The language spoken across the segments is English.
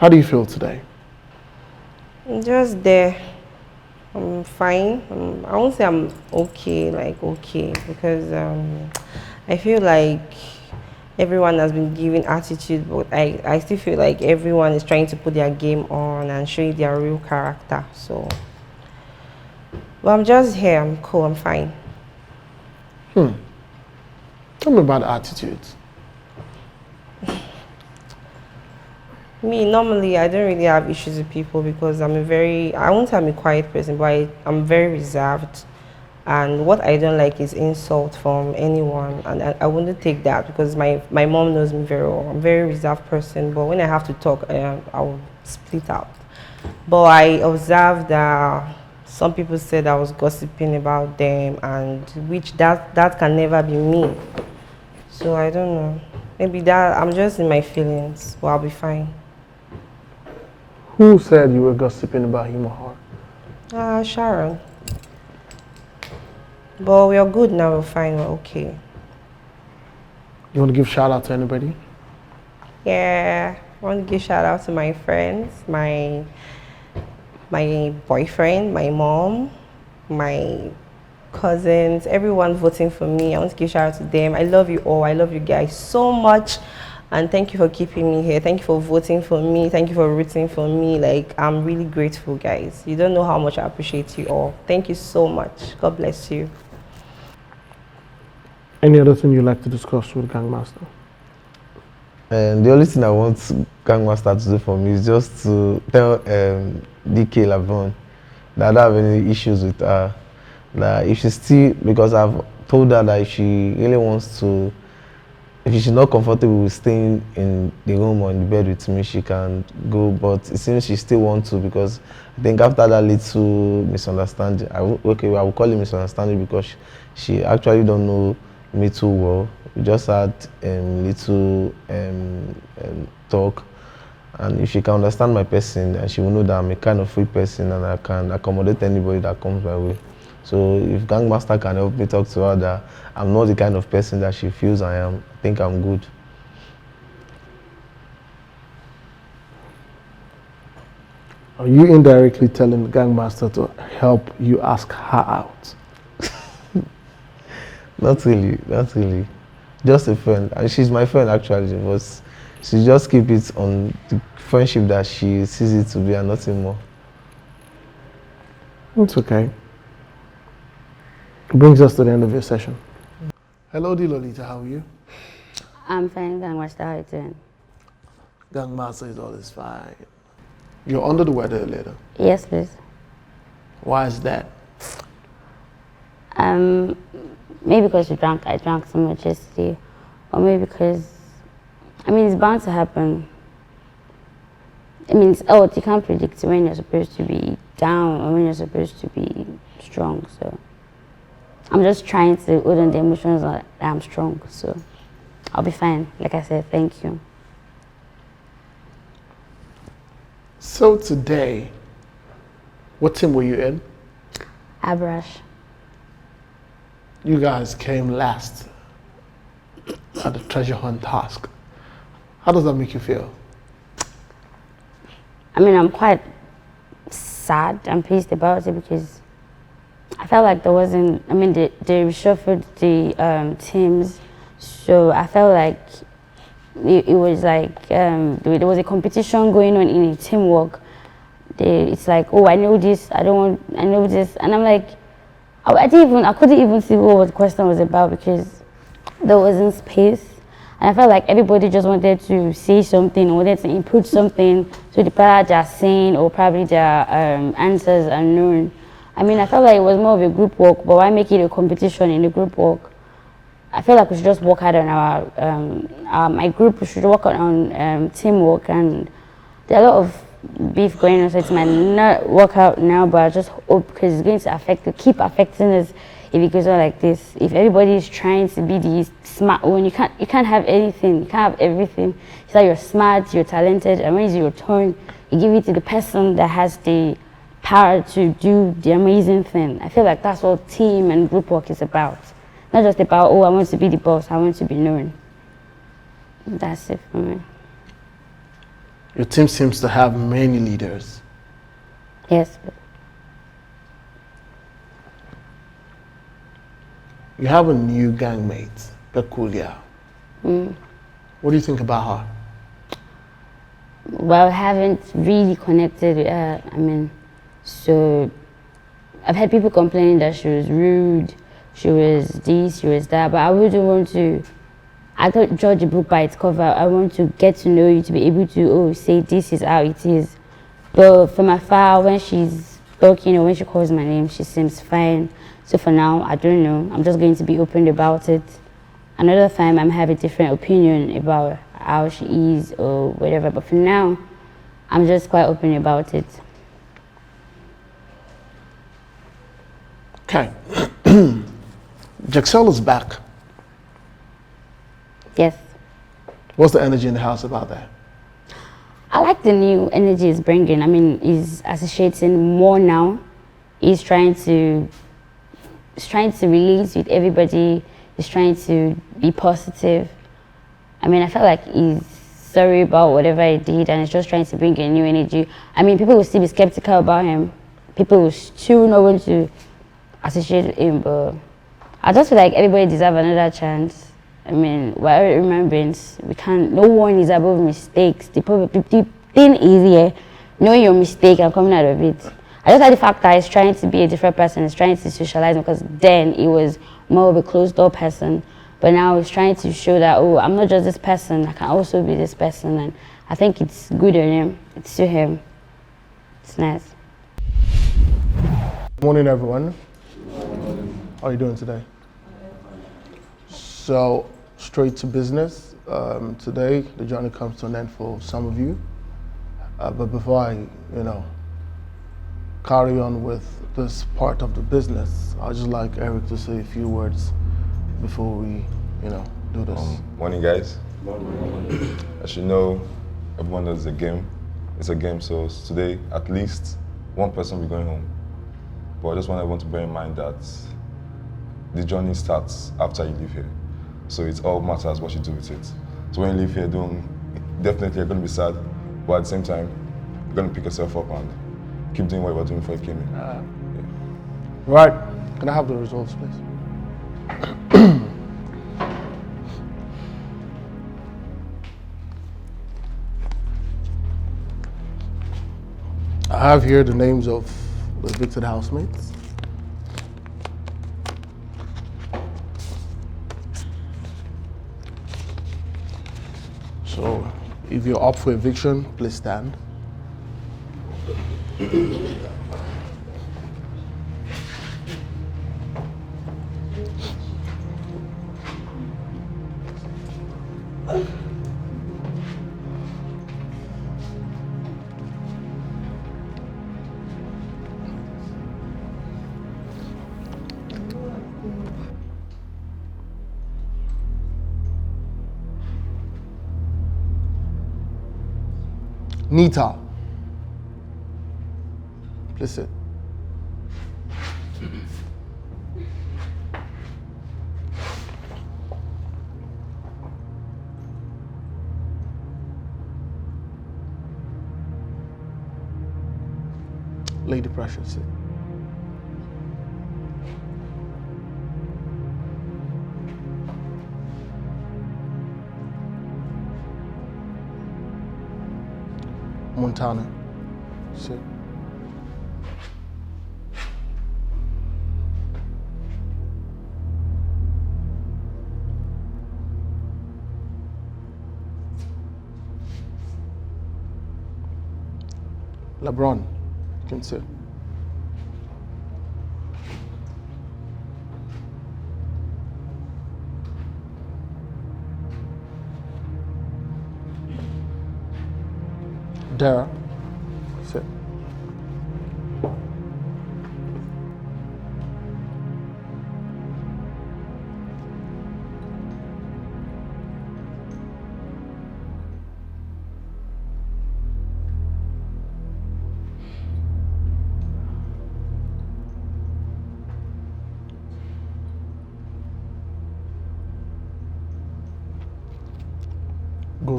How do you feel today? I'm just there. I'm fine. I won't say I'm okay, because I feel like everyone has been giving attitude, but I still feel like everyone is trying to put their game on and show you their real character. So, but I'm just here. I'm cool. I'm fine. Tell me about attitudes. Me, normally, I don't really have issues with people because I won't say I'm a quiet person, but I'm very reserved. And what I don't like is insult from anyone. And I wouldn't take that because my mom knows me very well. I'm a very reserved person, but when I have to talk, I'll split out. But I observed that some people said I was gossiping about them, and which that can never be me. So I don't know. Maybe that I'm just in my feelings, but I'll be fine. Who said you were gossiping about him or her? Sharon. But we are good now, we're fine, we're okay. You want to give shout out to anybody? Yeah, I want to give shout out to my friends, my boyfriend, my mom, my cousins, everyone voting for me. I want to give shout out to them. I love you all. I love you guys so much. And thank you for keeping me here. Thank you for voting for me. Thank you for rooting for me. Like, I'm really grateful, guys. You don't know how much I appreciate you all. Thank you so much. God bless you. Any other thing you'd like to discuss with Gangmaster? And the only thing I want Gangmaster to do for me is just to tell Deekay Labron that I don't have any issues with her. That if she's still, because I've told her that if she really wants to, if she's not comfortable with staying in the room or in the bed with me, she can go. But it seems she still wants to, because I think after that little misunderstanding, I will call it misunderstanding because she actually don't know me too well. We just had little talk, and if she can understand my person, and she will know that I'm a kind of free person and I can accommodate anybody that comes my way. So if Gangmaster can help me talk to her that I'm not the kind of person that she feels I am, I think I'm good. Are you indirectly telling the Gangmaster to help you ask her out? Not really, not really. Just a friend, and she's my friend actually, but she just keep it on the friendship that she sees it to be and nothing more. It's okay. Brings us to the end of your session. Hello, Lolita, how are you? I'm fine, Gangmaster. How are you doing? Gangmaster is always fine. You're under the weather later. Yes, please. Why is that? Maybe because I drank so much yesterday, or maybe because, I mean, it's bound to happen. I mean, you can't predict when you're supposed to be down or when you're supposed to be strong, so I'm just trying to hold on the emotions that I'm strong, so I'll be fine. Like I said, thank you. So today, what team were you in? Abrash. You guys came last at the treasure hunt task. How does that make you feel? I mean, I'm quite sad and pissed about it because I felt like there wasn't, I mean, they reshuffled the teams, so I felt like it was like, there was a competition going on in teamwork. It's like, oh, I know this, I know this, and I'm like, I couldn't even see what the question was about because there wasn't space. And I felt like everybody just wanted to say something or wanted to input something, so the part they're saying or probably their answers are known. I mean, I felt like it was more of a group work, but why make it a competition in the group work? I feel like we should just work hard on my group. We should work on teamwork, and there are a lot of beef going on, so it might not work out now, but I just hope, because it's going to keep affecting us if it goes on like this. If everybody is trying to be the smart one, you can't have anything, you can't have everything. It's like you're smart, you're talented, and when it's your turn, you give it to the person that has the power to do the amazing thing. I feel like that's what team and group work is about. Not just about, oh, I want to be the boss, I want to be known. That's it for me. Your team seems to have many leaders. Yes. You have a new gangmate, Peculiar. What do you think about her? Well, I haven't really connected with her. I mean, so I've had people complaining that she was rude, she was this, she was that, but I wouldn't want to, I don't judge a book by its cover. I want to get to know you to be able to, say this is how it is. But from afar, when she's talking or when she calls my name, she seems fine. So for now, I don't know. I'm just going to be open about it. Another time, I might have a different opinion about how she is or whatever. But for now, I'm just quite open about it. Okay. Jaxel is back. Yes. What's the energy in the house about that? I like the new energy he's bringing. I mean, he's associating more now. He's trying to relate with everybody. He's trying to be positive. I mean, I felt like he's sorry about whatever he did and he's just trying to bring a new energy. I mean, people will still be skeptical about him. People will still not want to associate with him, but I just feel like everybody deserves another chance. I mean, we're human beings. No one is above mistakes. The thing is here, knowing your mistake and coming out of it. I just like the fact that he's trying to be a different person. He's trying to socialize because then he was more of a closed door person. But now he's trying to show that, I'm not just this person. I can also be this person. And I think it's good on him. It's to him. It's nice. Good morning, everyone. How are you doing today? So, straight to business. Today, the journey comes to an end for some of you. But before I, carry on with this part of the business, I'd just like Eric to say a few words before we, do this. Morning, guys. Morning. As you know, everyone knows the game. It's a game, so today, at least one person will be going home. But I just want everyone to bear in mind that the journey starts after you leave here. So it all matters what you do with it. So when you leave here, definitely you're going to be sad, but at the same time, you're going to pick yourself up and keep doing what you were doing before you came in. Right. Can I have the results, please? I have here the names of the evicted housemates. So, if you're up for eviction, please stand. Nita, please sit. Lady Precious, sit. Montana, sit. Labron, you can sit. Dara, sit.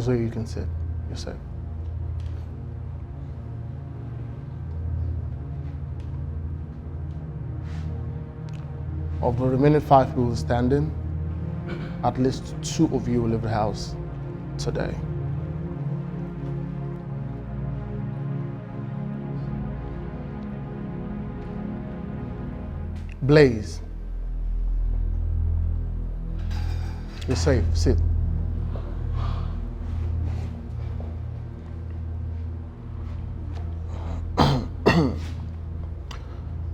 Chigozie, you can sit. You're set. Of the remaining 5 people standing, at least 2 of you will leave the house today. Blaise, you're safe, sit.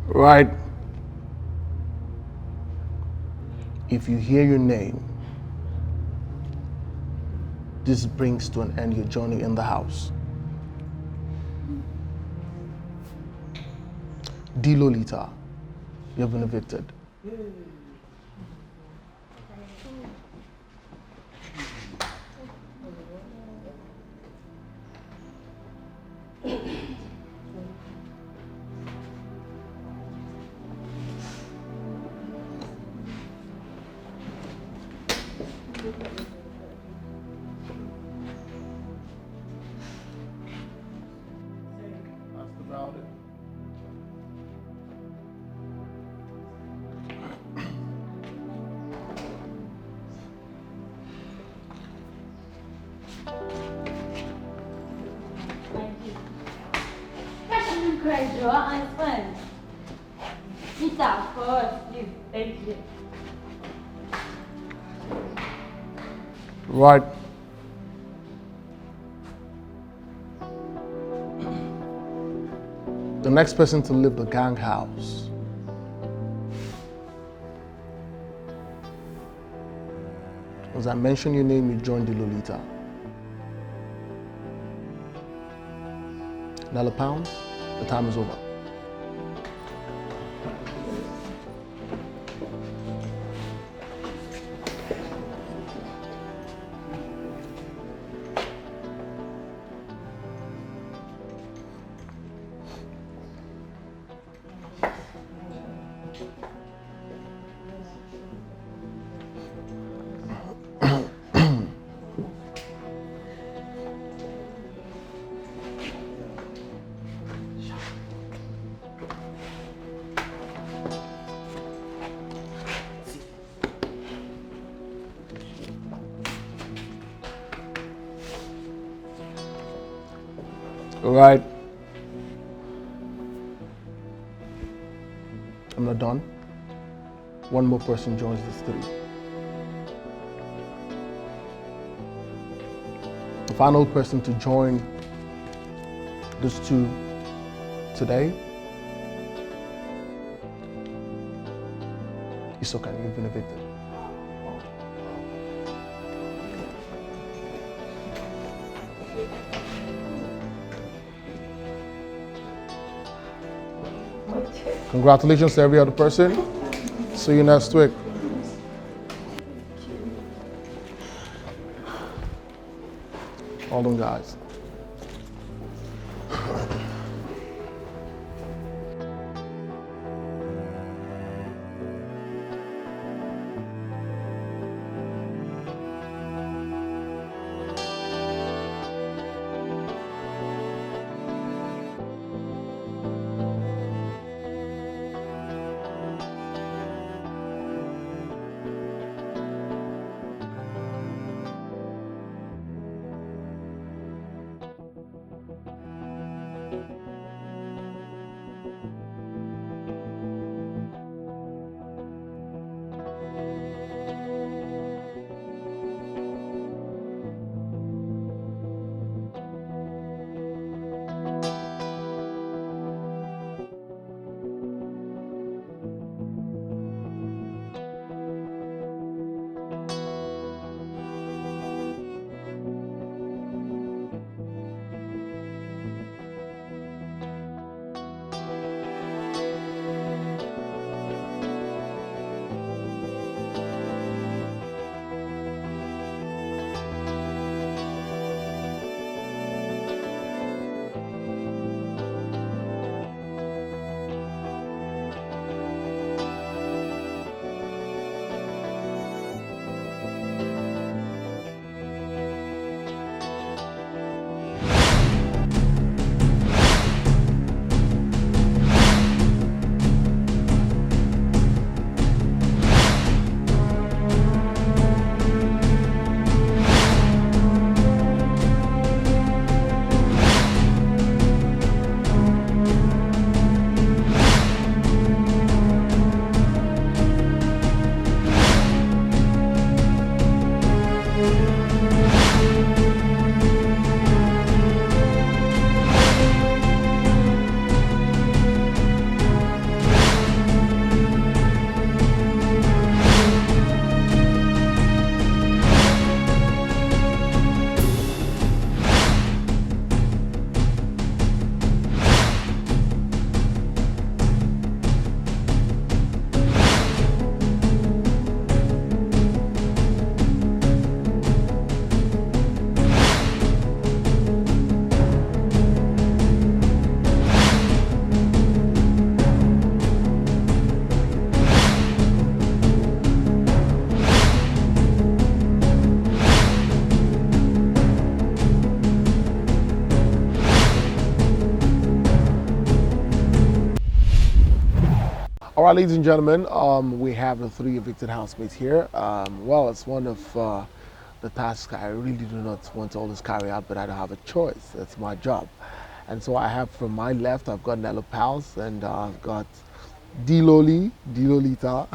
Right. If you hear your name, this brings to an end your journey in the house. D. Lolita, you have been evicted. That's about it. Right. The next person to leave the gang house as I mention your name, you join the Lolita. £1, the time is over. All right. I'm not done. One more person joins this 3. The final person to join these 2 today, Isoken, you've been evicted. Congratulations to every other person. See you next week. Hold on, guys. All right, ladies and gentlemen, we have the 3 evicted housemates here. Well, it's one of the tasks I really do not want to always carry out, but I don't have a choice. That's my job. And so I have from my left, I've got Nello Pals, and I've got D-Lolita,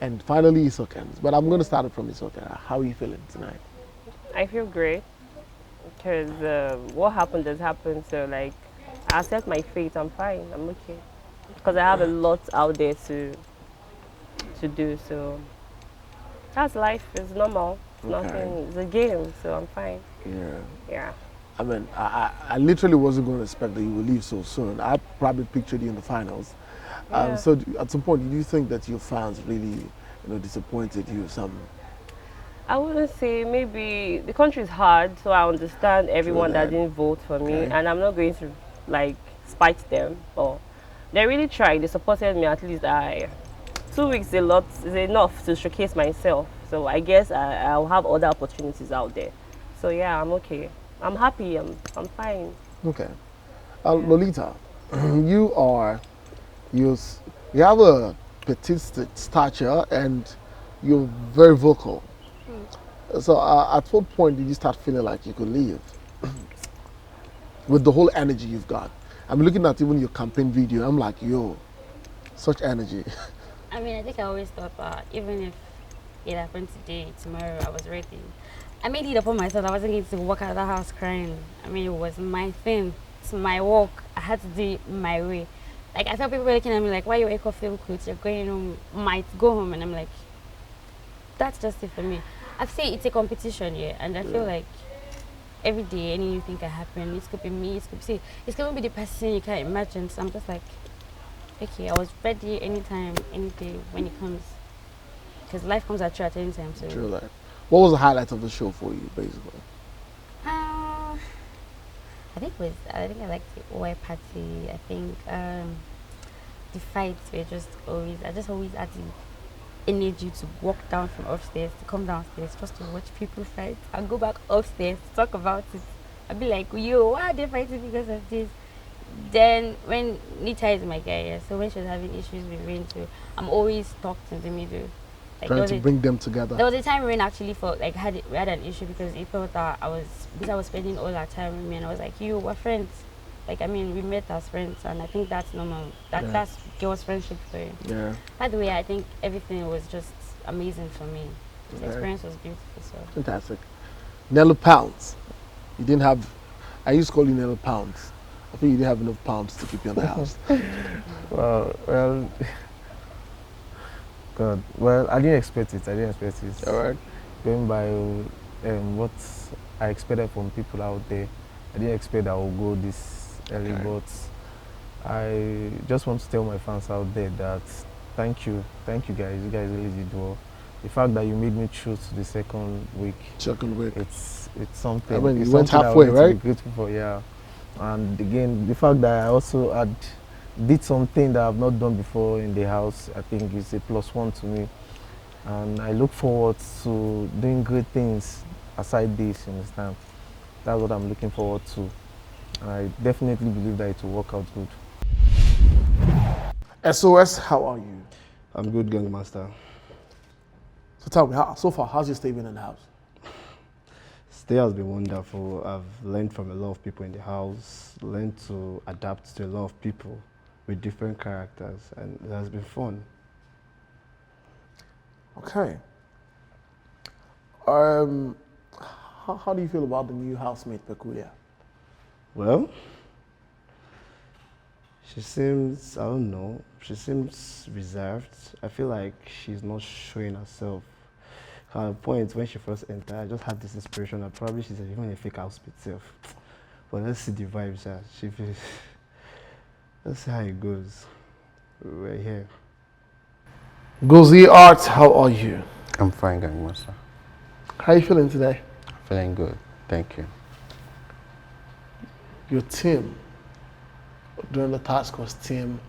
and finally Isoken. But I'm going to start it from Isoken. How are you feeling tonight? I feel great because what happened has happened. So like, I accept my fate. I'm fine. I'm okay because I have a lot out there to do. So that's life. It's normal. It's nothing. It's a game. So I'm fine. Yeah. Yeah. I mean, I literally wasn't going to expect that you would leave so soon. I probably pictured you in the finals. Yeah. So at some point, did you think that your fans really, disappointed you? I wouldn't say, maybe the country is hard, so I understand everyone that didn't vote for me, and I'm not going to like spite them. Or they really tried. They supported me. At least 2 weeks is enough to showcase myself. So I guess I'll have other opportunities out there. So yeah, I'm okay. I'm happy. I'm fine. Okay. Lolita, you have a petite stature and you're very vocal. So at what point did you start feeling like you could leave? With the whole energy you've got. I'm looking at even your campaign video. I'm like, yo, such energy. I mean, I think I always thought that even if it happened today, tomorrow, I was ready. I made it upon myself. I wasn't going to walk out of the house crying. I mean, it was my thing. It's my work. I had to do it my way. Like, I saw people looking at me like, why you wake up feel clothes? You're going home, might go home. And I'm like, that's just it for me. I've said it's a competition, yeah. And I feel like every day, any new thing can happen. It could be me. It's going to be the person you can't imagine. So I'm just like, okay, I was ready anytime, any day when it comes. Because life comes at you at any time. So. True that. What was the highlight of the show for you, basically? I think I liked the OI party. I think the fights were just always. I just always had the energy to walk down from upstairs to come downstairs just to watch people fight. I'll go back upstairs to talk about it. I'll be like, yo, why are they fighting because of this? Then when Nita is my guy, yeah, so when she was having issues with Rayne too, I'm always stuck in the middle. Like Trying to bring them together. There was a time Rayne actually felt like we had an issue because he felt that I was spending all our time with me, and I was like, you, we're friends. Like, I mean, we met as friends, and I think that's normal. That's girls' friendship for you. Yeah. By the way, I think everything was just amazing for me. The experience was beautiful. So fantastic. Nello Pounds. You didn't have. I used to call you Nello Pounds. I think you didn't have enough pounds to keep you in the house. Well. God, well, I didn't expect it. All right. Going by what I expected from people out there, I didn't expect I would go this early, but I just want to tell my fans out there that thank you guys. You guys really did well. The fact that you made me choose to the second week, it's something. I mean, it's you went something halfway, I right? to be grateful for, yeah. And again, the fact that I also did something that I've not done before in the house, I think is a +1 to me. And I look forward to doing great things aside this, you understand? That's what I'm looking forward to. And I definitely believe that it will work out good. SOS, how are you? I'm good, gang master. So tell me, so far, how's your stay been in the house? Stay has been wonderful. I've learned from a lot of people in the house, learned to adapt to a lot of people with different characters, and it has been fun. Okay. How do you feel about the new housemate, Peculiar? Well, she seems, I don't know, she seems reserved. I feel like she's not showing herself. At a point when she first entered, I just had this inspiration that probably she's even a fake housemate herself. But let's see the vibes, yeah. Let's see how it goes. We're here. Gozie Arts, how are you? I'm fine, gang master. How are you feeling today? Feeling good, thank you. Your team during the task was team.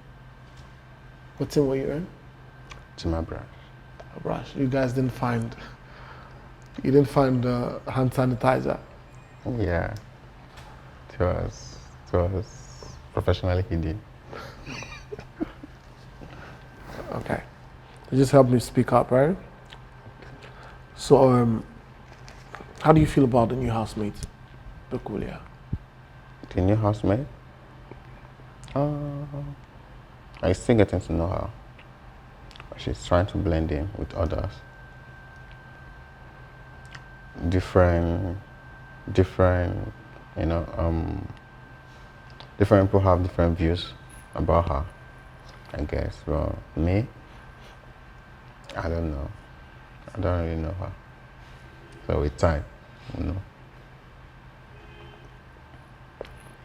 What team were you in? Team Abrash. Abrash. You guys didn't find. You didn't find hand sanitizer. Yeah, it was professionally hidden. Okay. You just help me speak up, right? So, how do you feel about the new housemate, Peculiar? The new housemate? I still getting to know her. She's trying to blend in with others. Different, you know, different people have different views about her, I guess. Well, me, I don't know. I don't really know her. So with time, you know.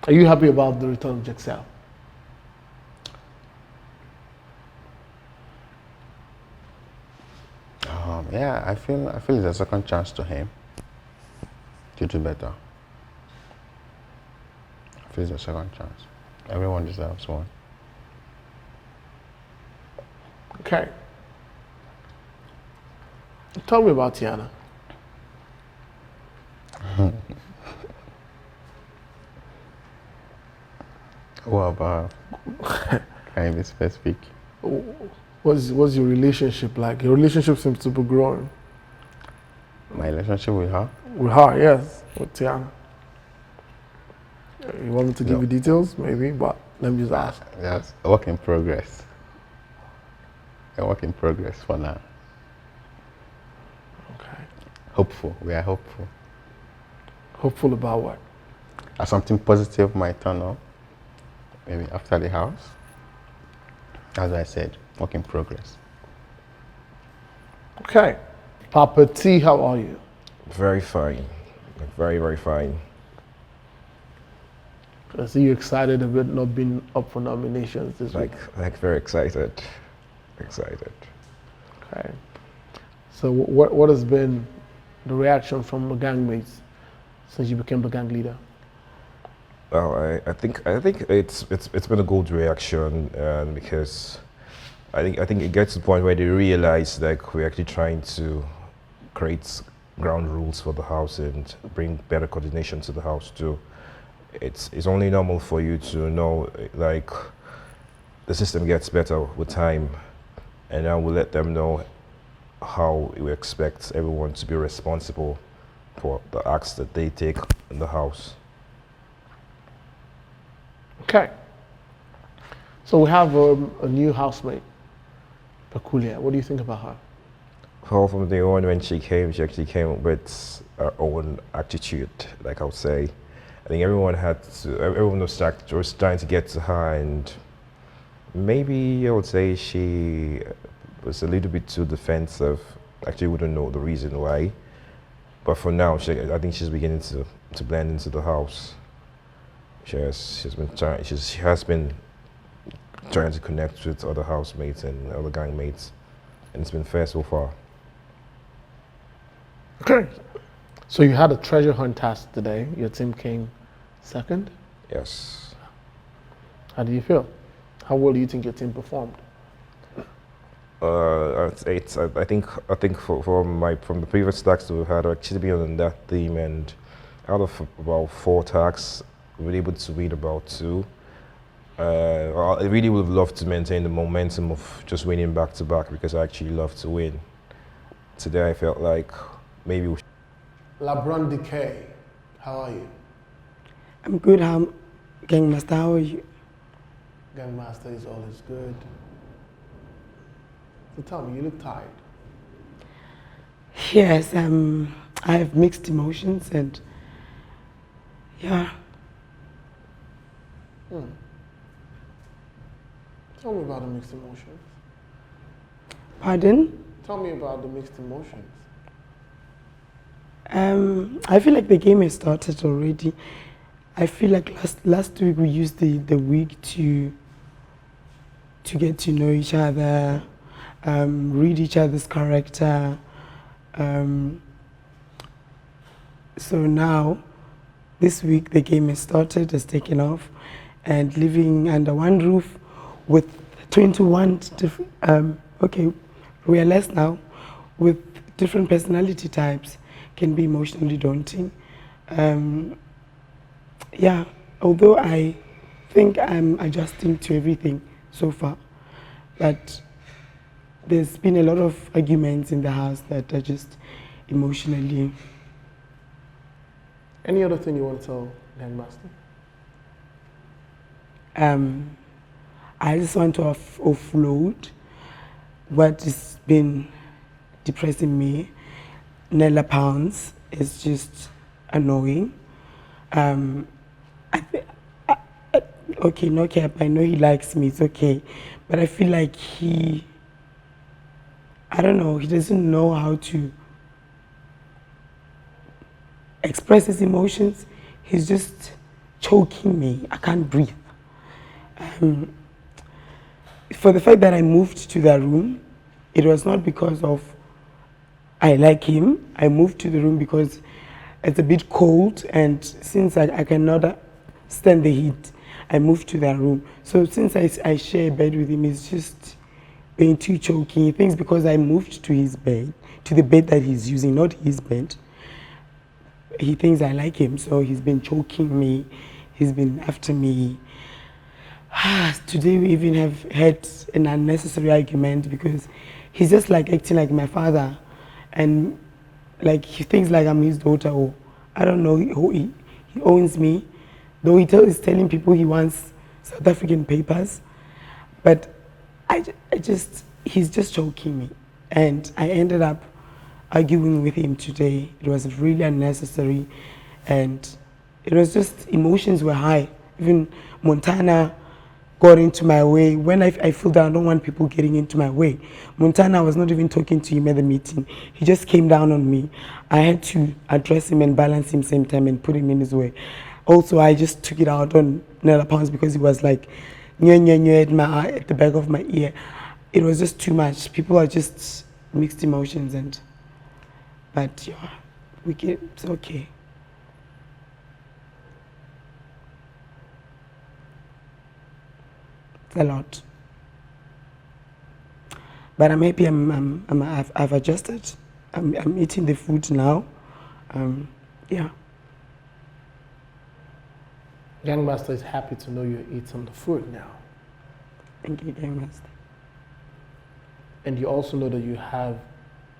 Are you happy about the return of Jexel? Yeah, I feel it's a second chance to him to do better. I feel it's a second chance. Everyone deserves one. Okay. Tell me about Tiana. What about her? Can you be specific? What's your relationship like? Your relationship seems to be growing. My relationship with her? With her, yes, with Tiana. You want me to give No. you details? Maybe, but let me just ask. Yes, a work in progress. A work in progress for now. Okay. Hopeful. We are hopeful. Hopeful about what? That something positive might turn up. Maybe after the house. As I said, work in progress. Okay. Papa T, how are you? Very fine. Very, very fine. I see you excited about not being up for nominations this week. Like very excited. Excited. Okay. So what has been the reaction from the gang mates since you became the gang leader? Well, I think it's been a good reaction because I think it gets to the point where they realize like we're actually trying to create ground rules for the house and bring better coordination to the house too. It's only normal for you to know like the system gets better with time, and now we'll let them know how we expect everyone to be responsible for the acts that they take in the house. Okay. So we have a new housemate, Peculiar. What do you think about her? Well, from day one when she actually came with her own attitude, like I would say. I think everyone was trying to get to her, and maybe I would say she was a little bit too defensive. Actually, we don't know the reason why. But for now, I think she's beginning to blend into the house. She has been trying to connect with other housemates and other gang mates, and it's been fair so far. Okay. So you had a treasure hunt task today. Your team came second. Yes. How do you feel? How well do you think your team performed? I think from the previous tasks we've had, I've actually been on that theme, and out of about 4 tasks, we were able to win about 2. I really would have loved to maintain the momentum of just winning back to back because I actually love to win. Today I felt like maybe we Labron Deekay, how are you? I'm good, Gangmaster, how are you? Gangmaster is always good. So tell me, you look tired. Yes, I have mixed emotions and yeah. Tell me about the mixed emotions. Pardon? Tell me about the mixed emotions. I feel like the game has started already. I feel like last week we used the week to get to know each other, read each other's character. So now, this week the game has started, has taken off, and living under one roof with 21 different, realize now, with different personality types can be emotionally daunting. Yeah, although I think I'm adjusting to everything so far, but there's been a lot of arguments in the house that are just emotionally. Any other thing you want to tell Grandmaster? I just want to offload what has been depressing me. Nella Pounds is just annoying. Okay, no cap, I know he likes me, it's okay. But I feel like I don't know, he doesn't know how to express his emotions. He's just choking me. I can't breathe. For the fact that I moved to that room, it was not because of I like him. I moved to the room because it's a bit cold, and since I cannot stand the heat, I moved to that room. So since I share a bed with him, it's just being too choking. He thinks because I moved to his bed, to the bed that he's using, not his bed, he thinks I like him, so he's been choking me. He's been after me. Today we even have had an unnecessary argument because he's just like acting like my father, and like he thinks like I'm his daughter, or I don't know, he owns me, though he's telling people he wants South African papers, but he's just choking me, and I ended up arguing with him today. It was really unnecessary, and it was just emotions were high. Even Montana got into my way. When I feel that I don't want people getting into my way. Montana was not even talking to him at the meeting. He just came down on me. I had to address him and balance him same time and put him in his way. Also, I just took it out on Nella Pounds because he was like, at the back of my ear. It was just too much. People are just mixed emotions, but yeah, it's okay. A lot, but I'm happy. I've adjusted. I'm eating the food now. Yeah. Gangmaster is happy to know you're eating the food now. Thank you, Gangmaster. And you also know that you have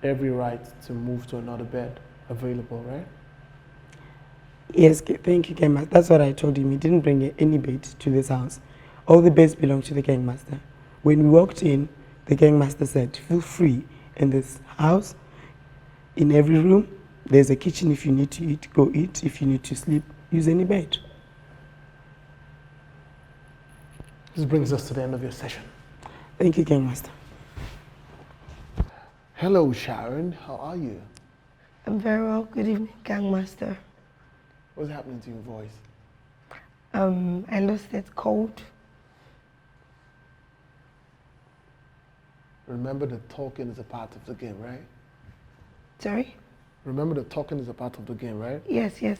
every right to move to another bed available, right? Yes, thank you, Gangmaster. That's what I told him. He didn't bring any bed to this house. All the beds belong to the Gangmaster. When we walked in, the Gangmaster said, feel free in this house. In every room, there's a kitchen. If you need to eat, go eat. If you need to sleep, use any bed. This brings us to the end of your session. Thank you, Gangmaster. Hello, Sharon. How are you? I'm very well. Good evening, Gangmaster. What's happening to your voice? I lost it cold. Remember that talking is a part of the game, right? Sorry? Remember that talking is a part of the game, right? Yes, yes.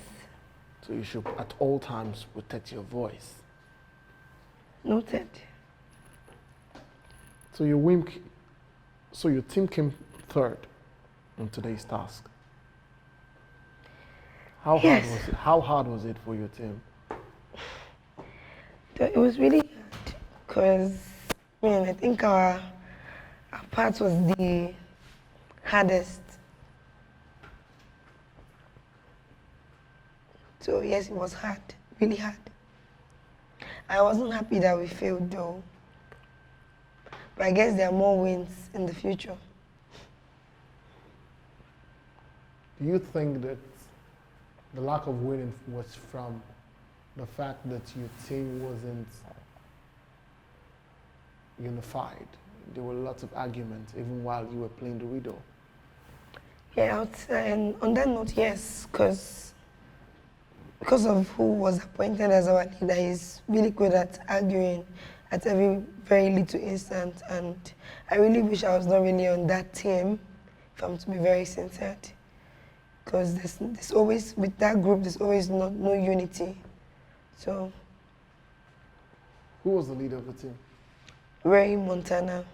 So you should at all times protect your voice. Noted. So your team came third in today's task. How hard was it for your team? It was really hard because I think our part was the hardest. So yes, it was hard, really hard. I wasn't happy that we failed though. But I guess there are more wins in the future. Do you think that the lack of winning was from the fact that your team wasn't unified? There were lots of arguments even while you were playing the riddle. Yeah, and on that note, yes, because of who was appointed as our leader, he's really good at arguing at every very little instant, and I really wish I was not really on that team, if I'm to be very sincere, because there's always, with that group, there's always no unity. So. Who was the leader of the team? Rayne, Montana.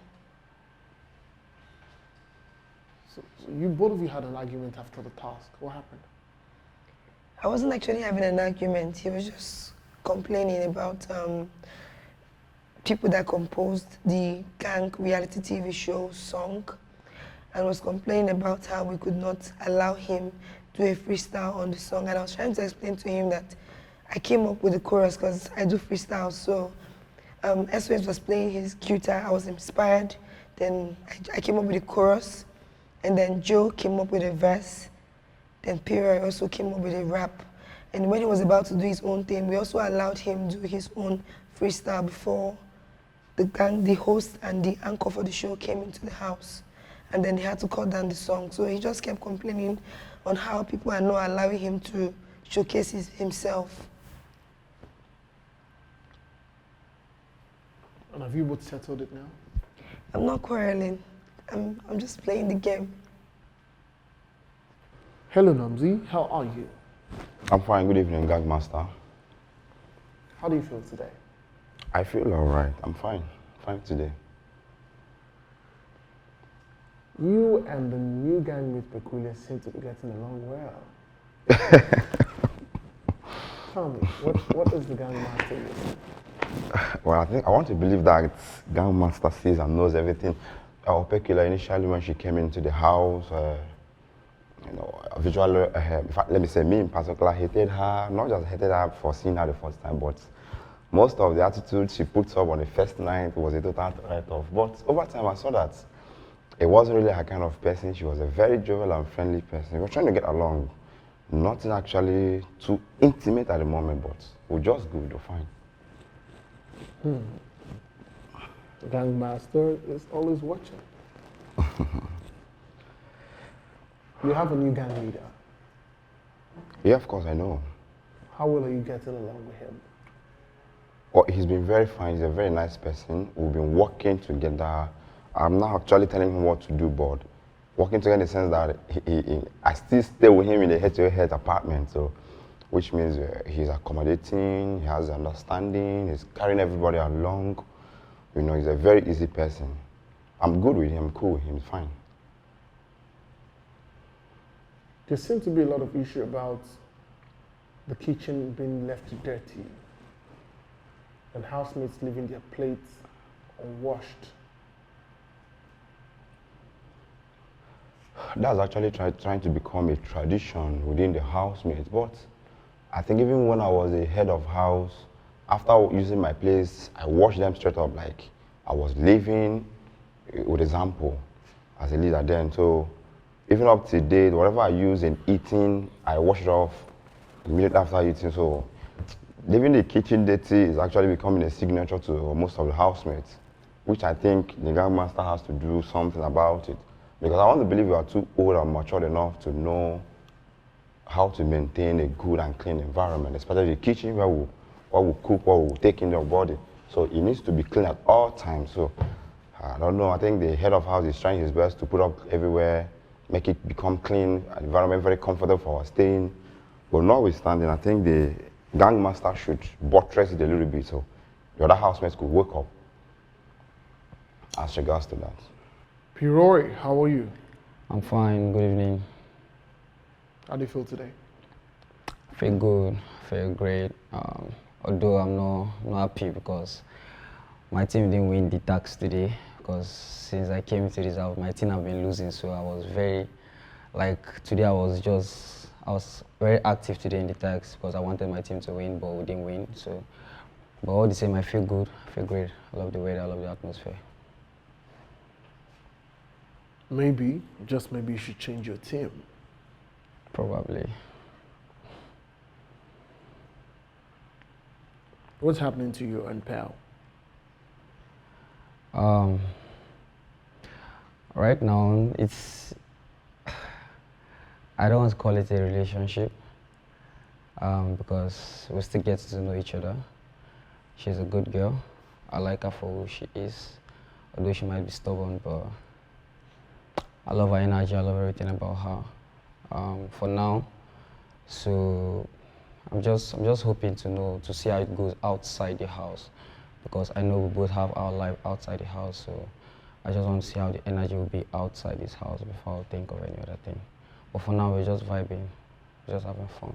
So both of you had an argument after the task. What happened? I wasn't actually having an argument. He was just complaining about people that composed the gang reality TV show song, and was complaining about how we could not allow him do a freestyle on the song. And I was trying to explain to him that I came up with the chorus because I do freestyle. So SOS was playing his guitar, I was inspired. Then I came up with the chorus, and then Joe came up with a verse. Then Pierre also came up with a rap. And when he was about to do his own thing, we also allowed him do his own freestyle before the gang, the host and the anchor for the show came into the house. And then he had to cut down the song. So he just kept complaining on how people are not allowing him to showcase himself. And have you both settled it now? I'm not quarreling. I'm just playing the game. Hello, Namzi. How are you? I'm fine. Good evening, Gang Master. How do you feel today? I feel all right. I'm fine. Fine today. You and the new gang with Peculiar seem to be getting along well. Tell me, what is the gang master missing? Well, I want to believe that Gang Master sees and knows everything. Okeke initially when she came into the house, visually, in fact, let me say, me in particular hated her, not just hated her for seeing her the first time, but most of the attitude she puts up on the first night was a total write-off. But over time, I saw that it wasn't really her kind of person. She was a very jovial and friendly person. We were trying to get along. Nothing actually too intimate at the moment, but we're just good, we're fine. The gang master is always watching. You have a new gang leader. Yeah, of course, I know. How well are you getting along with him? Well, he's been very fine. He's a very nice person. We've been working together. I'm not actually telling him what to do, but working together in the sense that I still stay with him in the head-to-head apartment, so which means he's accommodating, he has understanding, he's carrying everybody along. You know, he's a very easy person. I'm good with him, I'm cool with him, it's fine. There seems to be a lot of issue about the kitchen being left dirty and housemates leaving their plates unwashed. That's actually trying to become a tradition within the housemates, but I think even when I was a head of house, after using my place, I washed them straight up like I was living with example as a leader then. So even up to date, whatever I use in eating, I wash it off immediately after eating. So leaving the kitchen dirty is actually becoming a signature to most of the housemates, which I think the gang master has to do something about it. Because I want to believe we are too old and matured enough to know how to maintain a good and clean environment, especially the kitchen where we cook, what we take in your body. So it needs to be clean at all times. So I don't know, I think the head of house is trying his best to put up everywhere, make it become clean, environment very comfortable for our staying. But notwithstanding, I think the gang master should buttress it a little bit so the other housemates could wake up as regards to that. Pirori, how are you? I'm fine, good evening. How do you feel today? I feel good, I feel great. Although I'm not happy because my team didn't win the tax today, because since I came into this house, my team have been losing, so I was very, today I was very active today in the tax because I wanted my team to win, but we didn't win, so. But all the same, I feel good, I feel great. I love the weather, I love the atmosphere. Maybe, just maybe you should change your team. Probably. What's happening to you and pal? Right now, I don't want to call it a relationship because we still get to know each other. She's a good girl. I like her for who she is, although she might be stubborn, but I love her energy, I love everything about her. For now, so I'm just hoping to see how it goes outside the house, because I know we both have our life outside the house, so I just want to see how the energy will be outside this house before I think of any other thing. But for now, we're just vibing, just having fun.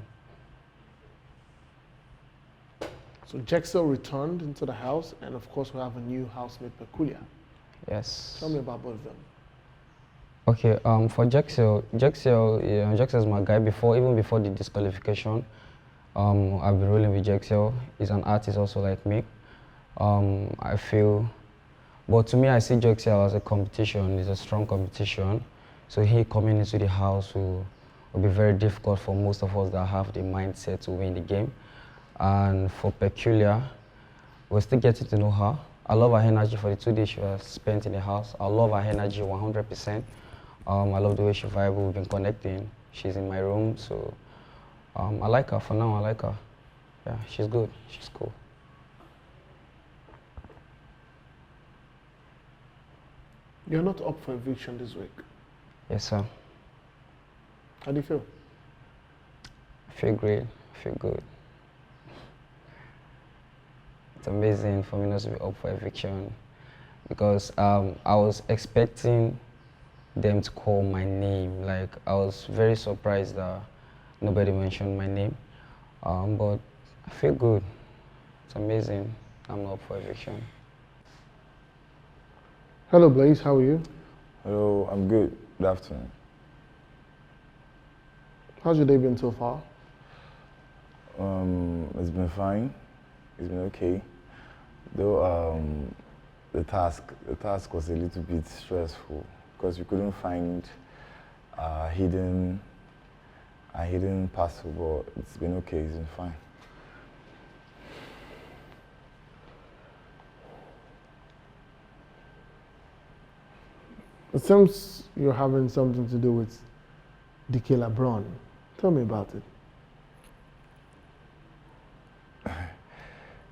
So Jexel returned into the house, and of course we have a new housemate, Peculiar. Yes. Tell me about both of them. Okay, for Jexel is my guy even before the disqualification. I've been rolling with Jexel. He's an artist also like me. I feel, but to me, I see Jexel as a competition. It's a strong competition. So he coming into the house will be very difficult for most of us that have the mindset to win the game. And for Peculiar, we're still getting to know her. I love her energy for the 2 days she was spent in the house. I love her energy 100%. I love the way she vibes. We've been connecting. She's in my room, so I like her for now. I like her. Yeah, she's good. She's cool. You're not up for eviction this week. Yes, sir. How do you feel? I feel great. I feel good. It's amazing for me not to be up for eviction because I was expecting them to call my name. Like, I was very surprised that nobody mentioned my name. But I feel good. It's amazing. I'm not up for eviction. Hello, Blaise. How are you? Hello, I'm good. Good afternoon. How's your day been so far? It's been fine. It's been okay. Though the task was a little bit stressful because we couldn't find a hidden parcel, but it's been okay. It's been fine. It seems you're having something to do with Deekay Labron. Tell me about it.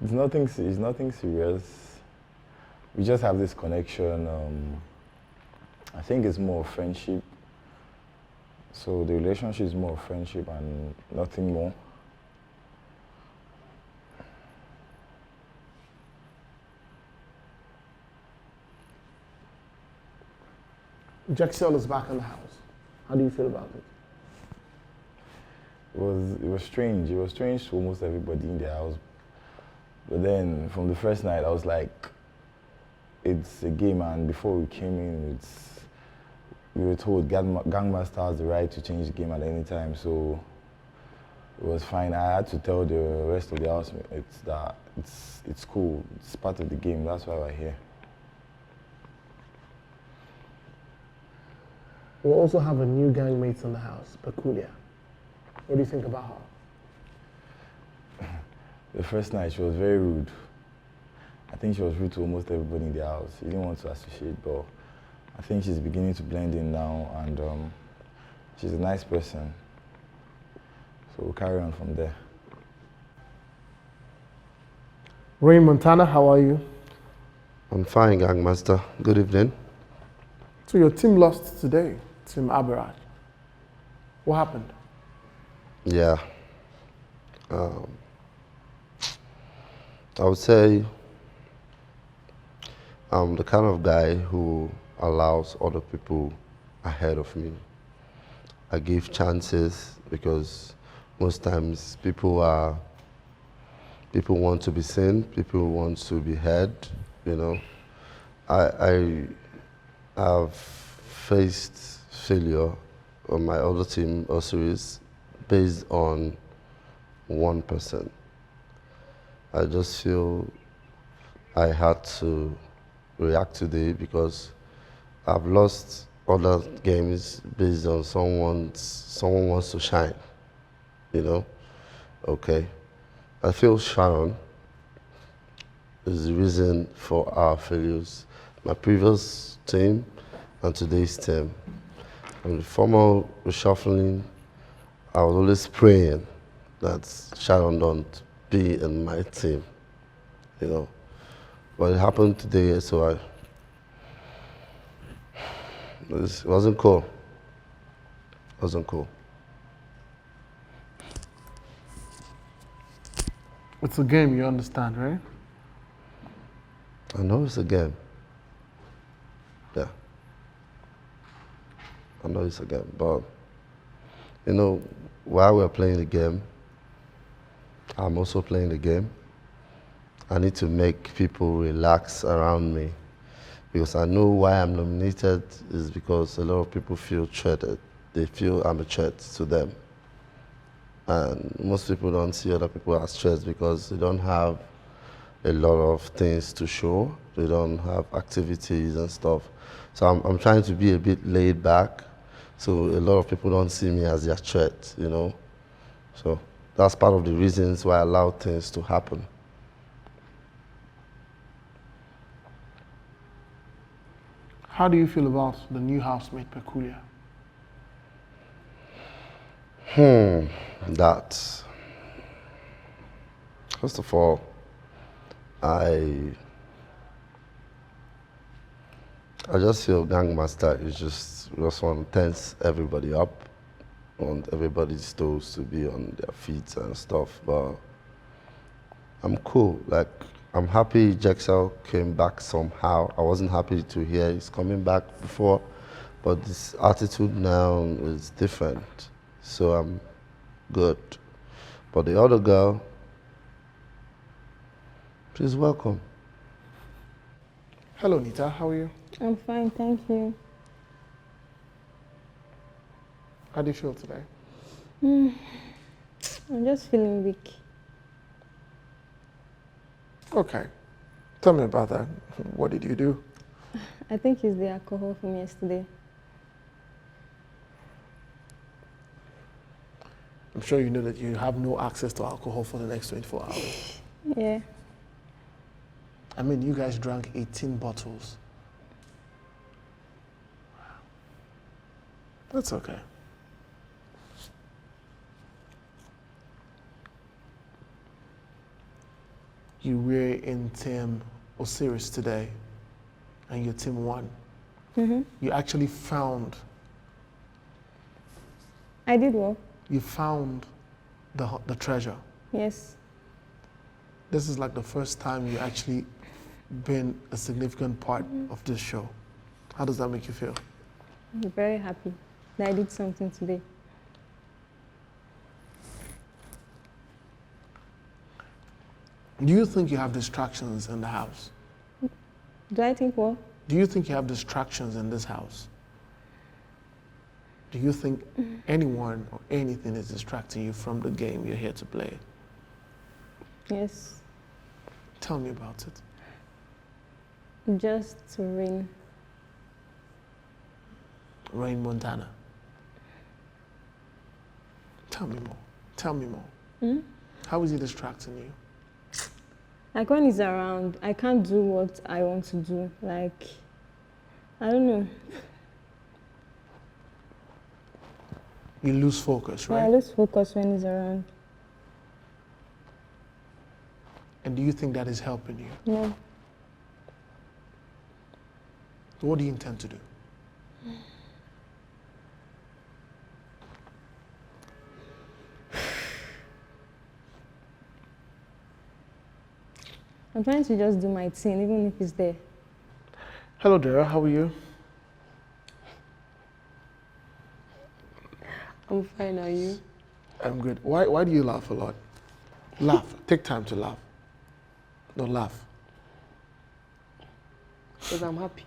It's nothing serious. We just have this connection. I think it's more friendship. So the relationship is more friendship and nothing more. Jexel is back in the house. How do you feel about it? It was strange. It was strange to almost everybody in the house. But then from the first night, I was like, it's a game, and before we came in, we were told Gangmaster has the right to change the game at any time, so it was fine. I had to tell the rest of the housemates that it's cool, it's part of the game, that's why we're here. We also have a new gangmate in the house, Peculiar. What do you think about her? The first night, she was very rude. I think she was rude to almost everybody in the house. She didn't want to associate, but I think she's beginning to blend in now, and she's a nice person. So we'll carry on from there. Rayne Montana, how are you? I'm fine, Gangmaster. Good evening. So your team lost today, Team Aberrad. What happened? Yeah. I would say I'm the kind of guy who allows other people ahead of me. I give chances because most times people want to be seen, people want to be heard, you know. I have faced failure on my other team or series based on 1%. I just feel I had to react today because I've lost other games based on someone wants to shine, you know? Okay. I feel Sharon is the reason for our failures. My previous team and today's team. From the former reshuffling, I was always praying that Sharon don't be in my team, you know. But it happened today, so it wasn't cool. It wasn't cool. It's a game, you understand, right? I know it's a game. Yeah. I know it's a game, but, while we're playing the game, I'm also playing the game. I need to make people relax around me because I know why I'm nominated is because a lot of people feel threatened. They feel I'm a threat to them. And most people don't see other people as threats because they don't have a lot of things to show. They don't have activities and stuff. So I'm trying to be a bit laid back so a lot of people don't see me as their threat, you know. So that's part of the reasons why I allow things to happen. How do you feel about the new housemate, Peculiar? That. First of all, I just feel Gangmaster is just want to tense everybody up, want everybody's toes to be on their feet and stuff, but I'm cool. Like, I'm happy Jexel came back somehow. I wasn't happy to hear he's coming back before, but this attitude now is different, so I'm good. But the other girl, please welcome. Hello, Nita. How are you? I'm fine, thank you. How do you feel today? I'm just feeling weak. Okay. Tell me about that. What did you do? I think it's the alcohol from yesterday. I'm sure you know that you have no access to alcohol for the next 24 hours. Yeah. I mean, you guys drank 18 bottles. That's okay. You were in Team Osiris today, and your team won. You actually found. I did what? You found the treasure. Yes. This is like the first time you actually been a significant part of this show. How does that make you feel? I'm very happy that I did something today. Do you think you have distractions in the house? Do I think what? Do you think you have distractions in this house? Do you think anyone or anything is distracting you from the game you're here to play? Yes. Tell me about it. Just Rayne. Rayne Montana. Tell me more. Tell me more. How is he distracting you? Like when he's around, I can't do what I want to do. Like, I don't know. You lose focus, right? Yeah, I lose focus when he's around. And do you think that is helping you? No. So what do you intend to do? I'm trying to just do my thing, even if it's there. Hello, Dara. How are you? I'm fine, are you? I'm good. Why do you laugh a lot? Laugh. Take time to laugh. Don't laugh. Because I'm happy.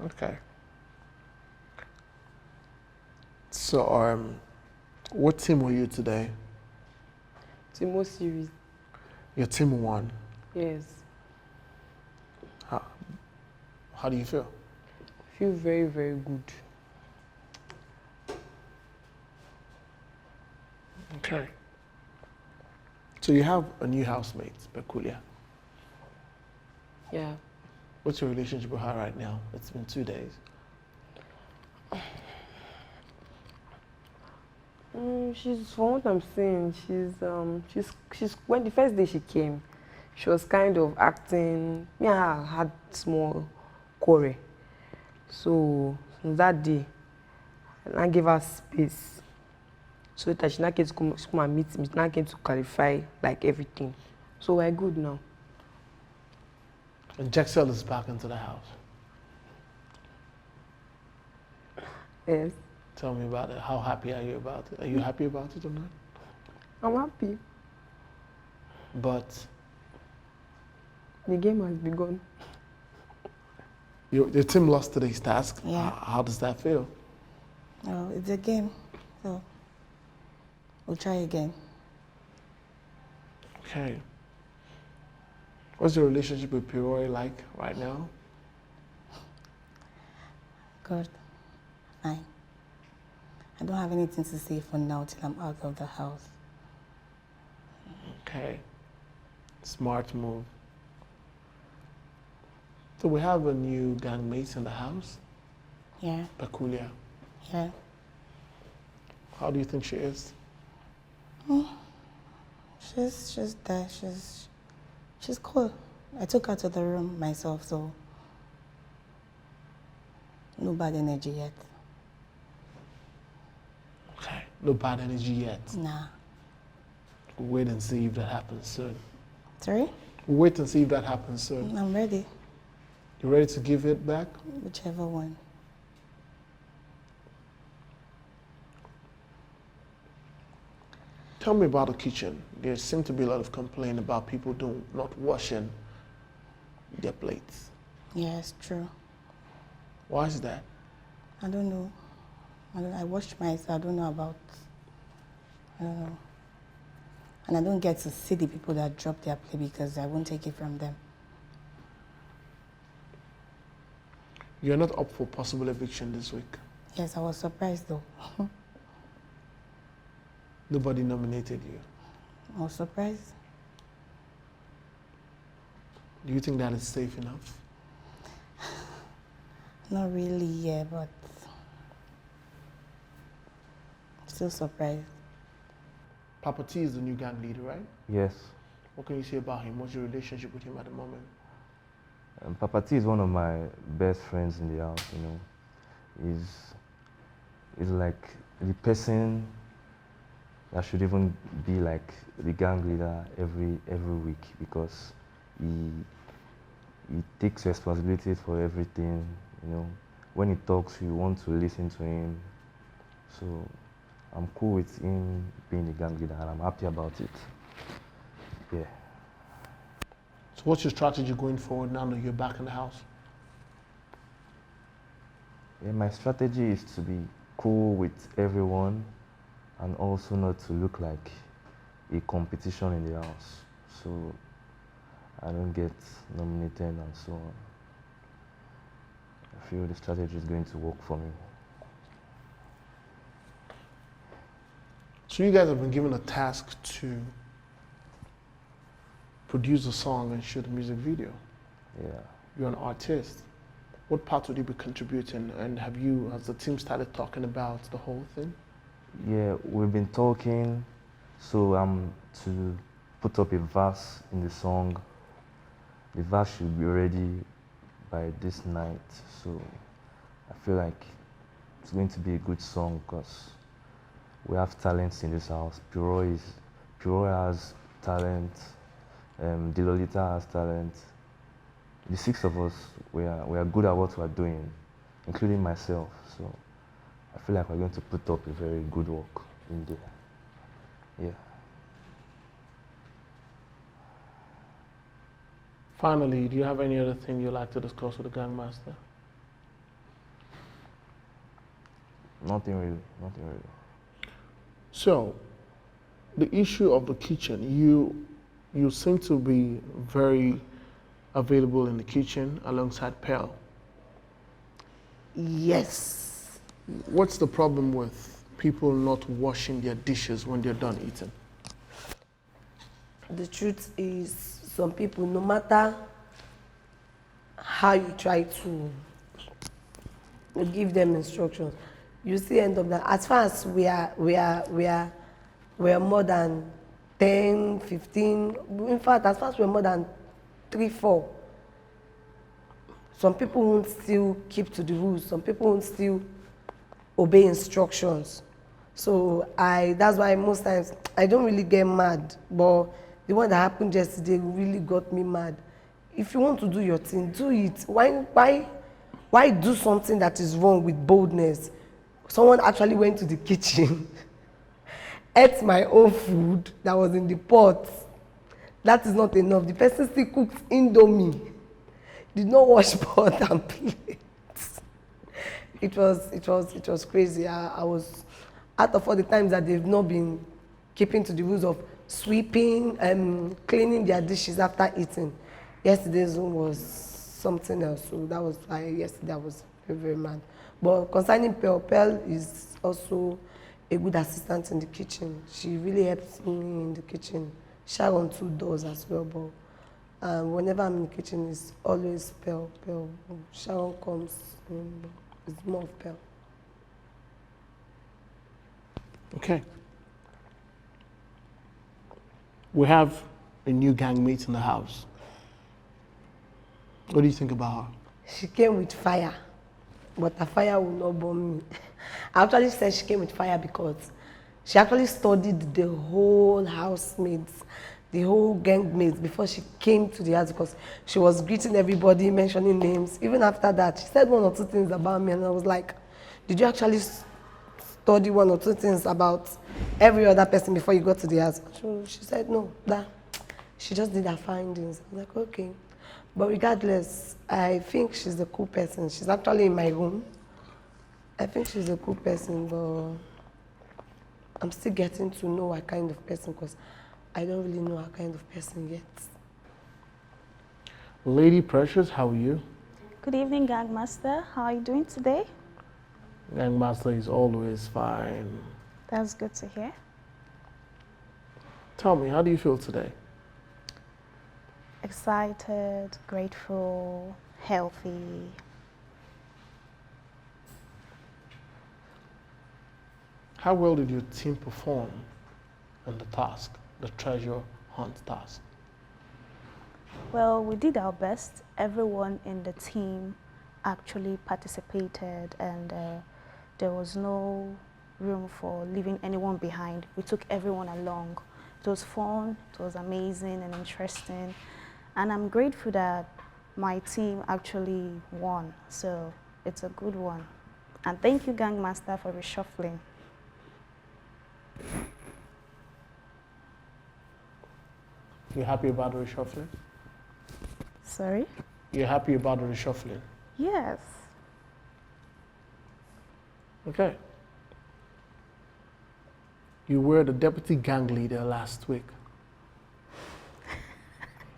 Okay. So, what team were you today? Team series. Your team won. Yes. How do you feel? I feel very, very good. Okay. So you have a new housemate, Peculiar. Yeah. What's your relationship with her right now? It's been 2 days. She's, from what I'm saying, she's when the first day she came, she was kind of acting, me and her had small quarrel. So since that day, I gave her space. So that she now came to come and meet me, now came to clarify like everything. So we're good now. And Jexel is back into the house. Yes. Tell me about it. How happy are you about it? Are you happy about it or not? I'm happy. but the game has begun. Your team lost today's task. Yeah. How does that feel? Oh, it's a game, so we'll try again. Okay. What's your relationship with Piroi like right now? Good. Fine. I don't have anything to say for now till I'm out of the house. Okay. Smart move. So we have a new gangmate in the house. Yeah. Peculiar. Yeah. How do you think she is? She's there. She's cool. I took her to the room myself, so no bad energy yet. Okay. No bad energy yet. Nah. We'll wait and see if that happens soon. Sorry? We'll wait and see if that happens soon. I'm ready. You ready to give it back? Whichever one. Tell me about the kitchen. There seems to be a lot of complaint about people not washing their plates. Yeah, it's true. Why is that? I don't know. I washed mine, so I don't know about. I don't know. And I don't get to see the people that drop their plate because I won't take it from them. You're not up for possible eviction this week. Yes, I was surprised though. Nobody nominated you. I was surprised. Do you think that is safe enough? Not really, yeah, but still surprised. Papa T is the new gang leader, right? Yes. What can you say about him? What's your relationship with him at the moment? Papa T is one of my best friends in the house, you know. He's like the person that should even be like the gang leader every week because he takes responsibility for everything, you know. When he talks, you want to listen to him. So I'm cool with him being the gang leader and I'm happy about it. Yeah. So what's your strategy going forward now that you're back in the house? Yeah, my strategy is to be cool with everyone and also not to look like a competition in the house. So I don't get nominated and so on. I feel the strategy is going to work for me. So you guys have been given a task to produce a song and shoot a music video. Yeah. You're an artist. What part would you be contributing? And has the team started talking about the whole thing? Yeah, we've been talking. So I'm to put up a verse in the song. The verse should be ready by this night. So I feel like it's going to be a good song because we have talents in this house. Piroi has talent. Dilolita has talent. The six of us, we are good at what we are doing, including myself. So I feel like we're going to put up a very good work in there. Yeah. Finally, do you have any other thing you'd like to discuss with the Gangmaster? Nothing really, nothing really. So, the issue of the kitchen, you seem to be very available in the kitchen alongside Pearl. Yes. What's the problem with people not washing their dishes when they're done eating? The truth is, some people, no matter how you try to give them instructions, you still end up that as far as we are more than 10, 15, in fact, as far as we're more than 3, 4, some people won't still keep to the rules, some people won't still obey instructions. So that's why most times I don't really get mad, but the one that happened yesterday really got me mad. If you want to do your thing, do it. Why do something that is wrong with boldness? Someone actually went to the kitchen, ate my own food that was in the pot, that is not enough. The person still cooked indomie, did not wash pot and plates. It was crazy. I was, out of all the times that they've not been keeping to the rules of sweeping and cleaning their dishes after eating, yesterday's one was something else. So that was why yesterday I was very, very mad. But concerning Pearl is also a good assistant in the kitchen. She really helps me in the kitchen. Sharon too does as well, but whenever I'm in the kitchen, it's always Pearl. Sharon comes, it's more of Pearl. Okay. We have a new gangmate in the house. What do you think about her? She came with fire, but the fire will not burn me. I actually said she came with fire because she actually studied the whole housemates, the whole gangmates before she came to the house, because she was greeting everybody, mentioning names. Even after that, she said one or two things about me, and I was like, did you actually study one or two things about every other person before you got to the house? She said no, that she just did her findings. I was like, okay. But regardless, I think she's a cool person. She's actually in my room. I think she's a cool person, but I'm still getting to know her kind of person because I don't really know her kind of person yet. Lady Precious, how are you? Good evening, Gangmaster. How are you doing today? Gangmaster is always fine. That's good to hear. Tell me, how do you feel today? Excited, grateful, healthy. How well did your team perform on the task, the treasure hunt task? Well, we did our best. Everyone in the team actually participated, and there was no room for leaving anyone behind. We took everyone along. It was fun, it was amazing and interesting. And I'm grateful that my team actually won. So it's a good one. And thank you, Gangmaster, for reshuffling. You happy about the reshuffling? Sorry? You're happy about the reshuffling? Yes. Okay. You were the deputy gang leader last week.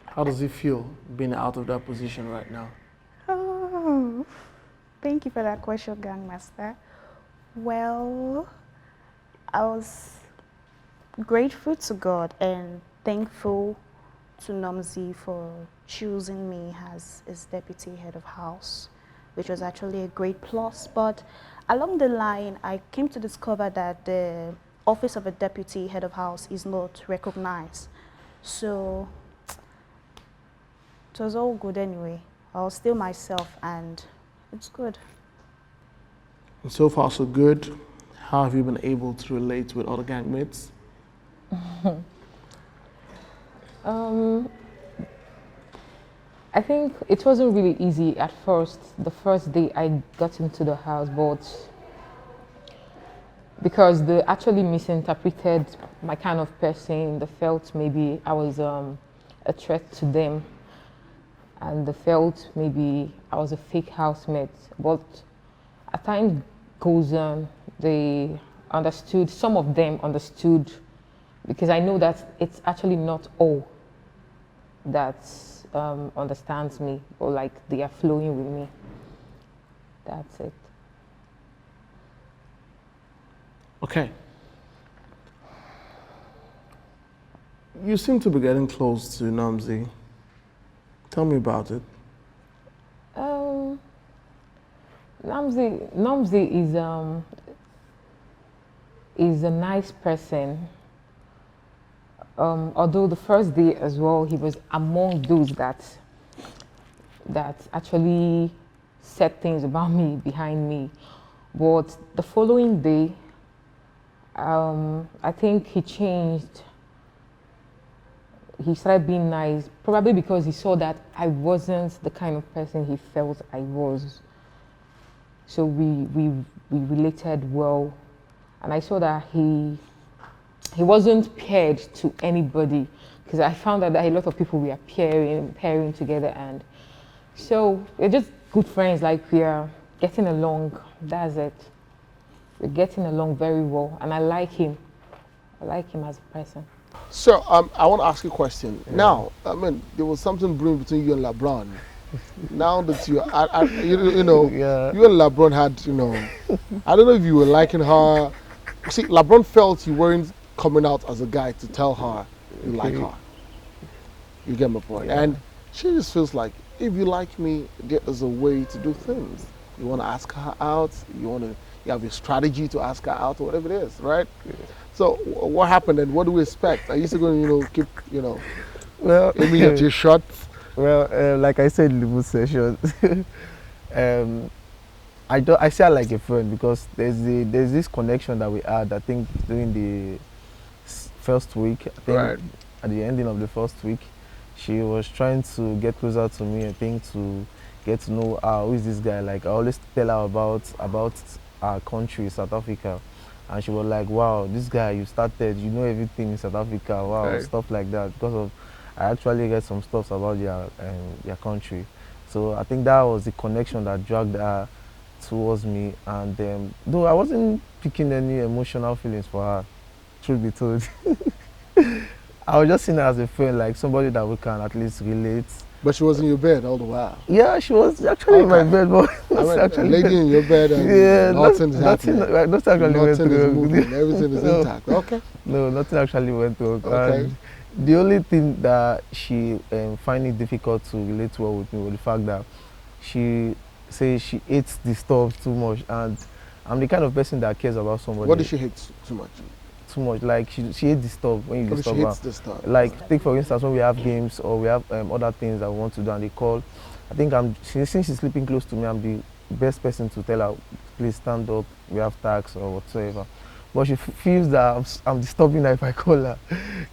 How does it feel being out of that position right now? Oh, thank you for that question, Gangmaster. Well, I was grateful to God and thankful to Nomzi for choosing me as his deputy head of house, which was actually a great plus. But along the line, I came to discover that the office of a deputy head of house is not recognized. So it was all good anyway. I was still myself and it's good. And so far so good. How have you been able to relate with other gangmates? I think it wasn't really easy at first, the first day I got into the house, but because they actually misinterpreted my kind of person. They felt maybe I was a threat to them, and they felt maybe I was a fake housemate. But as time goes on, they understood, some of them understood, because I know that it's actually not all that understands me, or like they are flowing with me. That's it. Okay. You seem to be getting close to Nomzi. Tell me about it. Nomzi is a nice person. Although the first day as well, he was among those that actually said things about me behind me. But the following day, I think he changed. He started being nice, probably because he saw that I wasn't the kind of person he felt I was. So we related well, and I saw that he wasn't paired to anybody, because I found out that a lot of people were pairing together, and so we're just good friends. Like we are getting along. That's it. We're getting along very well, and I like him. I like him as a person. So I want to ask you a question. Yeah. Now, I mean, there was something brewing between you and Labron. Now that you know, yeah. You and Labron had, you know, I don't know if you were liking her. See, Labron felt you weren't coming out as a guy to tell her you like her. You get my point? Yeah. And she just feels like, if you like me, there is a way to do things. You want to ask her out, you have a strategy to ask her out, or whatever it is, right? Yeah. So what happened and what do we expect? Are you still going to, keep, well, aiming at your shots? Well, like I said in the mood session, I see her like a friend because there's this connection that we had. I think during the first week, I think right. At the ending of the first week, she was trying to get closer to me. I think to get to know who is this guy. Like I always tell her about our country, South Africa. And she was like, wow, this guy, you started, you know everything in South Africa, wow, right. Stuff like that. Because of, I actually read some stuff about their country. So I think that was the connection that dragged her towards me. And though I wasn't picking any emotional feelings for her, truth be told. I was just seeing her as a friend, like somebody that we can at least relate. But she was in your bed all the while? Yeah, she was actually in my bed, but actually lady in your bed and yeah, nothing is happening. Nothing actually went wrong. Everything is intact. Okay. No, nothing actually went wrong. Okay. And the only thing that she find it difficult to relate well with me was the fact that she says she hates the stuff too much, and I'm the kind of person that cares about somebody. What does she hate too much? Too much. Like she hates the stuff when you disturb her. She hates the stuff. Like take for instance when we have games or we have other things that we want to do and they call. I think since she's sleeping close to me, I'm the best person to tell her, please stand up, we have tags or whatsoever. But she feels that I'm disturbing her if I call her.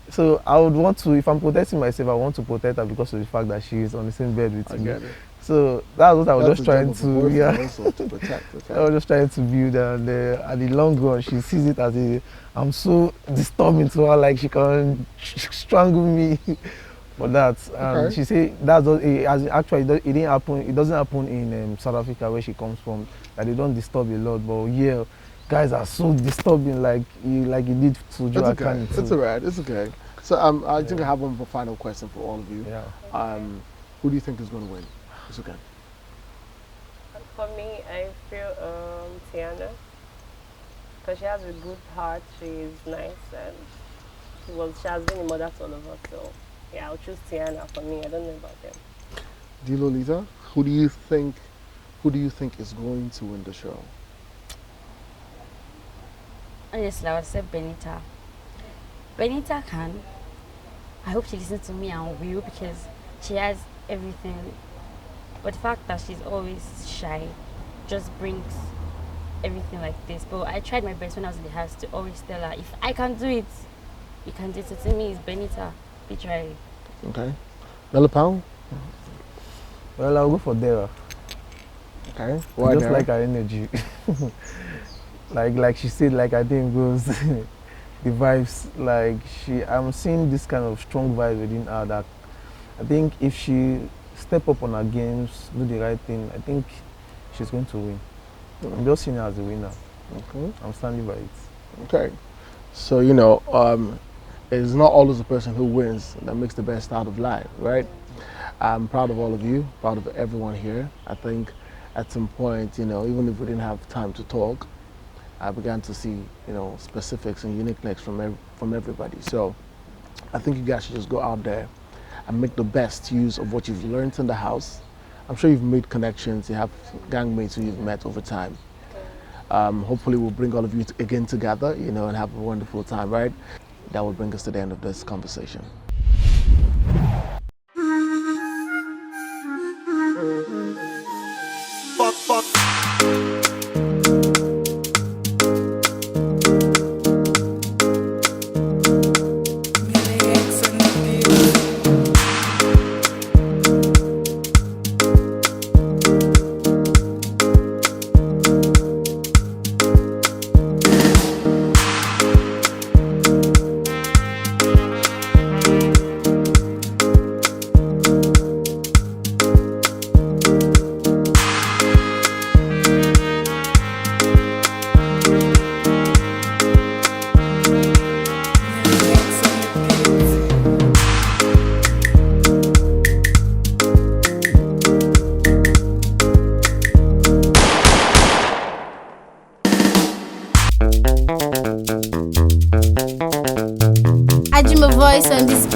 So I would want to, if I'm protecting myself, I want to protect her because of the fact that she is on the same bed with me. Get it. So that's what I was just trying to, to protect. Okay. I was just trying to build, and at the long run, she sees it as I'm so disturbing to her, like she can strangle me for that. Okay. She said that's actually it didn't happen. It doesn't happen in South Africa where she comes from. That they don't disturb a lot, but yeah, guys are so disturbing, like you did to Joe Akani. It's alright. It's okay. So I think I have one final question for all of you. Yeah. Who do you think is going to win? It's okay. For me, I feel Tiana, because she has a good heart. She's nice and she has been a mother to all of us. So yeah, I'll choose Tiana for me. I don't know about them. Lolita, who do you think is going to win the show? Honestly, I would say Benita. Benita can. I hope she listens to me and will, because she has everything. But the fact that she's always shy just brings everything like this. But I tried my best when I was in the house to always tell her, if I can do it, you can do it. So to me, it's Benita. Be try. Okay. Melapau? Well, I'll go for Dara. Okay. Why just like her energy. like she said, like I think goes the vibes, like I'm seeing this kind of strong vibe within her that I think if she step up on her games, do the right thing, I think she's going to win. I'm just seeing her as a winner. Okay. I'm standing by it. Okay. So, it's not always the person who wins that makes the best out of life, right? I'm proud of all of you, proud of everyone here. I think at some point, even if we didn't have time to talk, I began to see, specifics and uniqueness from everybody. So I think you guys should just go out there and make the best use of what you've learned in the house. I'm sure you've made connections, you have gangmates who you've met over time. Hopefully we'll bring all of you again together, and have a wonderful time, right? That will bring us to the end of this conversation.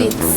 beats.